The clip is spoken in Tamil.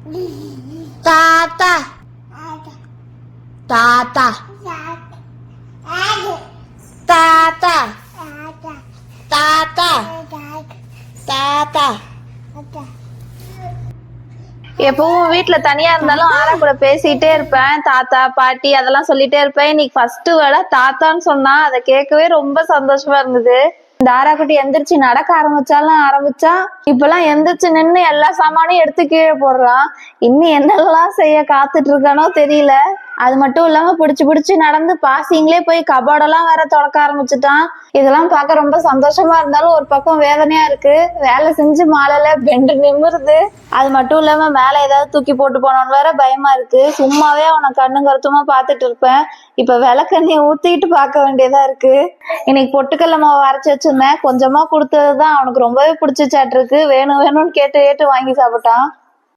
தாத்தா தாத்தா தாத்தா தாத்தா தாத்தா. எப்பவும் வீட்டுல தனியா இருந்தாலும் ஆரா கூட பேசிட்டே இருப்பேன். தாத்தா பாட்டி அதெல்லாம் சொல்லிட்டே இருப்பேன். இன்னைக்கு ஃபர்ஸ்ட் வேர்டா தாத்தான்னு சொன்னா அதை கேட்கவே ரொம்ப சந்தோஷமா இருந்தது. இந்த ஆராக்குட்டி எந்திரிச்சு நடக்க ஆரம்பிச்சா இப்பெல்லாம் எந்திரிச்சு நின்னு எல்லா சாமானையும் எடுத்து கீழே போடுறான். இன்னும் என்னெல்லாம் செய்ய காத்துட்டு இருக்கானோ தெரியல. அது மட்டும் இல்லாம பிடிச்சு நடந்து பாசிங்களே போய் கபோர்டெல்லாம் வேற தொடக்க ஆரம்பிச்சுட்டான். இதெல்லாம் பார்க்க ரொம்ப சந்தோஷமா இருந்தாலும் ஒரு பக்கம் வேதனையா இருக்கு. வேலை செஞ்சு மாலையில பெண்டு நிமிருது. அது மட்டும் இல்லாம மேல ஏதாவது தூக்கி போட்டு போனோன்னு வேற பயமா இருக்கு. சும்மாவே அவனை கண்ணு கருத்துமா பாத்துட்டு இருப்பேன். இப்ப விளக்கெண்ணெய் ஊத்திட்டு பார்க்க வேண்டியதா இருக்கு. இன்னைக்கு பொட்டுக்கல்ல மாவு அரைச்சு வச்சிருந்தேன். கொஞ்சமா கொடுத்ததுதான் அவனுக்கு ரொம்பவே பிடிச்சிச்சாட்டு இருக்கு. வேணும்னு கேட்டு வாங்கி சாப்பிட்டான்.